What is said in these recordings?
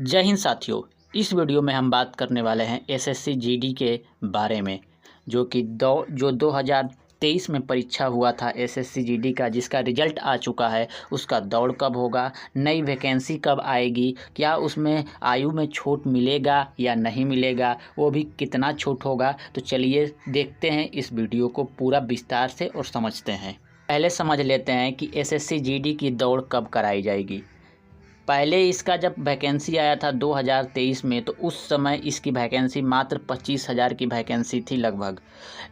जय हिंद साथियों। इस वीडियो में हम बात करने वाले हैं एसएससी जीडी के बारे में, जो 2023 में परीक्षा हुआ था एसएससी जीडी का, जिसका रिजल्ट आ चुका है। उसका दौड़ कब होगा, नई वैकेंसी कब आएगी, क्या उसमें आयु में छूट मिलेगा या नहीं मिलेगा, वो भी कितना छूट होगा। तो चलिए देखते हैं इस वीडियो को पूरा विस्तार से और समझते हैं। पहले समझ लेते हैं कि एसएससी जीडी की दौड़ कब कराई जाएगी। पहले इसका जब वैकेंसी आया था 2023 में, तो उस समय इसकी वैकेंसी मात्र 25,000 की वैकेंसी थी लगभग,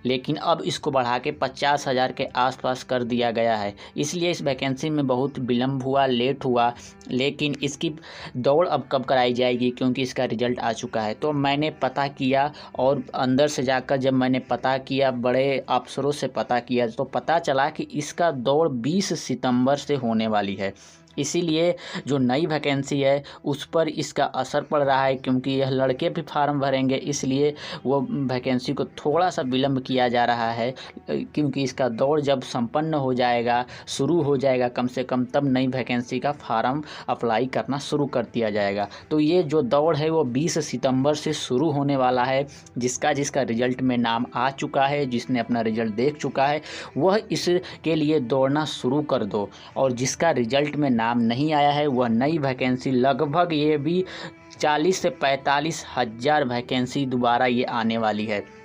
लेकिन अब इसको बढ़ा के 50,000 के आसपास कर दिया गया है। इसलिए इस वैकेंसी में बहुत विलम्ब हुआ, लेट हुआ। लेकिन इसकी दौड़ अब कब कराई जाएगी, क्योंकि इसका रिजल्ट आ चुका है। तो मैंने पता किया, और अंदर से जाकर जब मैंने पता किया, बड़े अफसरों से पता किया, तो पता चला कि इसका दौड़ 20 सितंबर से होने वाली है। इसीलिए जो नई वैकेंसी है उस पर इसका असर पड़ रहा है, क्योंकि यह लड़के भी फार्म भरेंगे, इसलिए वो वैकेंसी को थोड़ा सा विलम्ब किया जा रहा है। क्योंकि इसका दौर जब संपन्न हो जाएगा, शुरू हो जाएगा कम से कम, तब नई वैकेंसी का फार्म अप्लाई करना शुरू कर दिया जाएगा। तो ये जो दौड़ है वो 20 सितंबर से शुरू होने वाला है। जिसका रिजल्ट में नाम आ चुका है, जिसने अपना रिजल्ट देख चुका है, वह इसके लिए दौड़ना शुरू कर दो। और जिसका रिजल्ट में नाम नहीं आया है, वह नई वैकेंसी लगभग ये भी 40 से 45 हज़ार वैकेंसी दोबारा ये आने वाली है।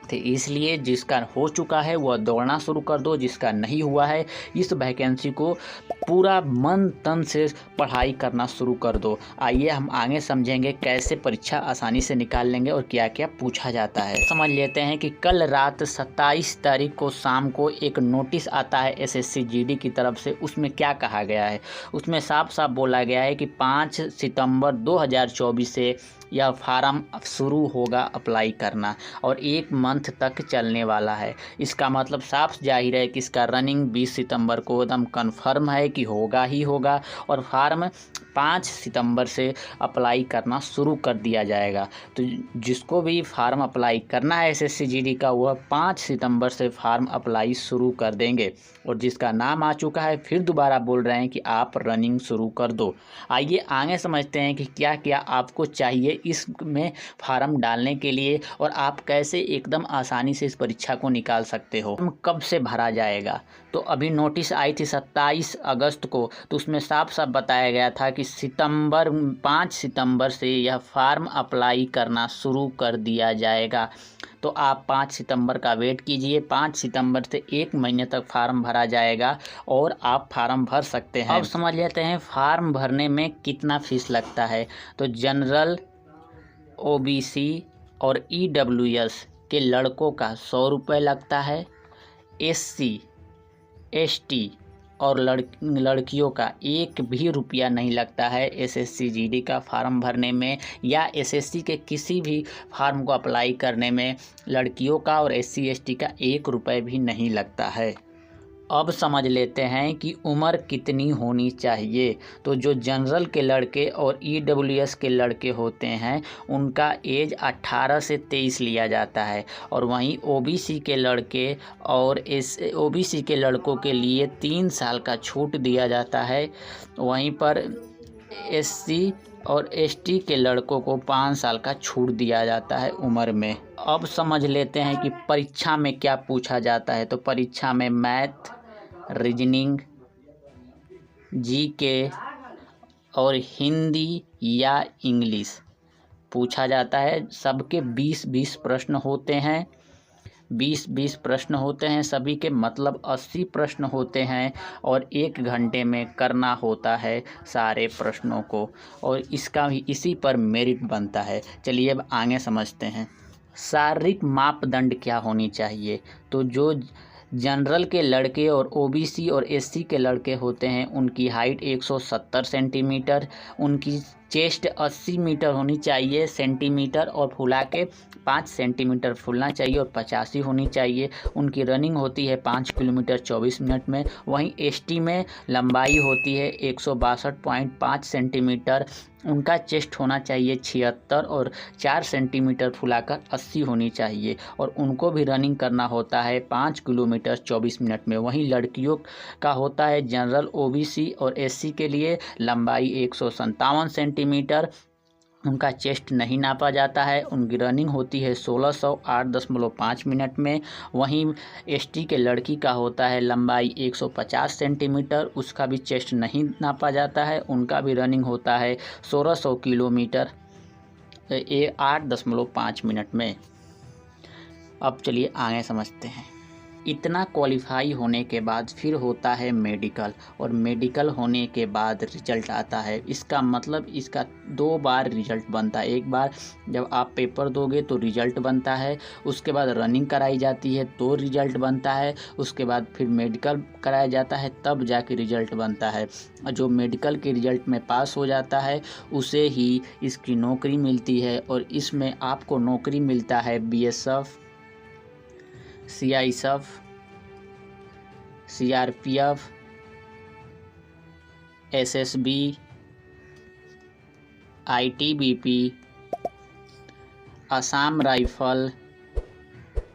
तो इसलिए जिसका हो चुका है वह दौड़ना शुरू कर दो, जिसका नहीं हुआ है इस वैकेंसी को पूरा मन तन से पढ़ाई करना शुरू कर दो। आइए हम आगे समझेंगे कैसे परीक्षा आसानी से निकाल लेंगे और क्या क्या पूछा जाता है। समझ लेते हैं कि कल रात 27 तारीख को शाम को एक नोटिस आता है एसएससी जीडी की तरफ से। उसमें क्या कहा गया है, उसमें साफ साफ बोला गया है कि 5 सितंबर 2024 से यह फार्म शुरू होगा अप्लाई करना, और 1 मंथ तक चलने वाला है। इसका मतलब साफ जाहिर है कि इसका रनिंग 20 सितंबर को एकदम कन्फर्म है कि होगा ही होगा, और फार्म 5 सितंबर से अप्लाई करना शुरू कर दिया जाएगा। तो जिसको भी फार्म अप्लाई करना है एसएससी जीडी का, वह 5 सितंबर से फार्म अप्लाई शुरू कर देंगे। और जिसका नाम आ चुका है, फिर दोबारा बोल रहे हैं कि आप रनिंग शुरू कर दो। आइए आगे समझते हैं कि क्या क्या आपको चाहिए इसमें फार्म डालने के लिए, और आप कैसे एकदम आसानी से इस परीक्षा को निकाल सकते हो। कब से भरा जाएगा, तो अभी नोटिस आई थी 27 अगस्त को, तो उसमें साफ साफ बताया गया था कि 5 सितंबर से यह फार्म अप्लाई करना शुरू कर दिया जाएगा। तो आप 5 सितंबर का वेट कीजिए। 5 सितंबर से 1 महीने तक फार्म भरा जाएगा और आप फार्म भर सकते हैं। अब समझ लेते हैं फार्म भरने में कितना फीस लगता है। तो जनरल, ओबीसी और ईडब्ल्यूएस के लड़कों का 100 रुपये लगता है। एससी, एसटी और लड़कियों का 1 भी रुपया नहीं लगता है एसएससी जीडी का फार्म भरने में, या एसएससी के किसी भी फार्म को अप्लाई करने में लड़कियों का और एससी एसटी का 1 रुपये भी नहीं लगता है। अब समझ लेते हैं कि उम्र कितनी होनी चाहिए। तो जो जनरल के लड़के और ईडब्ल्यूएस के लड़के होते हैं, उनका एज 18 से 23 लिया जाता है। और वहीं ओबीसी के लड़के और ओबीसी के लड़कों के लिए 3 साल का छूट दिया जाता है। वहीं पर एससी और एसटी के लड़कों को 5 साल का छूट दिया जाता है उम्र में। अब समझ लेते हैं कि परीक्षा में क्या पूछा जाता है। तो परीक्षा में मैथ, रीजनिंग, जीके और हिंदी या इंग्लिश पूछा जाता है। सबके 20-20 प्रश्न होते हैं। 20-20 प्रश्न होते हैं सभी के, मतलब 80 प्रश्न होते हैं, और 1 घंटे में करना होता है सारे प्रश्नों को, और इसका भी इसी पर मेरिट बनता है। चलिए अब आगे समझते हैं। शारीरिक मापदंड क्या होनी चाहिए। तो जो जनरल के लड़के और ओबीसी और एससी के लड़के होते हैं, उनकी हाइट 170 सेंटीमीटर, उनकी चेस्ट 80 मीटर होनी चाहिए सेंटीमीटर, और फुला के 5 सेंटीमीटर फूलना चाहिए, और 85 होनी चाहिए। उनकी रनिंग होती है 5 किलोमीटर 24 मिनट में। वहीं एसटी में लंबाई होती है 162.5 सेंटीमीटर। उनका चेस्ट होना चाहिए 76 और 4 सेंटीमीटर फुलाकर 80 होनी चाहिए, और उनको भी रनिंग करना होता है 5 किलोमीटर 24 मिनट में। वहीं लड़कियों का होता है जनरल, ओबीसी और एससी के लिए लंबाई 157 सेंटीमीटर, उनका चेस्ट नहीं नापा जाता है। उनकी रनिंग होती है 1608.5 मिनट में। वहीं एसटी के लड़की का होता है लंबाई 150 सेंटीमीटर, उसका भी चेस्ट नहीं नापा जाता है। उनका भी रनिंग होता है 1600 किलोमीटर 8.5 मिनट में। अब चलिए आगे समझते हैं। इतना क्वालिफाई होने के बाद फिर होता है मेडिकल, और मेडिकल होने के बाद रिजल्ट आता है। इसका मतलब इसका 2 बार रिजल्ट बनता है। एक बार जब आप पेपर दोगे तो रिजल्ट बनता है, उसके बाद रनिंग कराई जाती है तो रिजल्ट बनता है, उसके बाद फिर मेडिकल कराया जाता है तब जाके रिजल्ट बनता है। जो मेडिकल के रिजल्ट में पास हो जाता है उसे ही इसकी नौकरी मिलती है, और इसमें आपको नौकरी मिलता है BSF, CISF, CRPF, SSB, ITBP, Assam rifle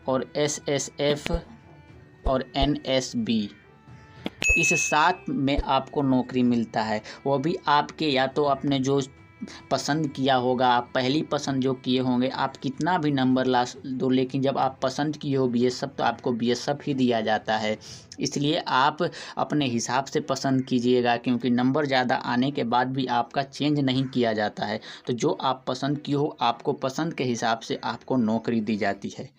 और SSF और NSB। इस 7 में आपको नौकरी मिलता है। वो भी आपके या तो आपने जो पसंद किया होगा, आप पहली पसंद जो किए होंगे, आप कितना भी नंबर ला दो, लेकिन जब आप पसंद किए हो BSF तो आपको BSF ही दिया जाता है। इसलिए आप अपने हिसाब से पसंद कीजिएगा, क्योंकि नंबर ज़्यादा आने के बाद भी आपका चेंज नहीं किया जाता है। तो जो आप पसंद किए हो, आपको पसंद के हिसाब से आपको नौकरी दी जाती है।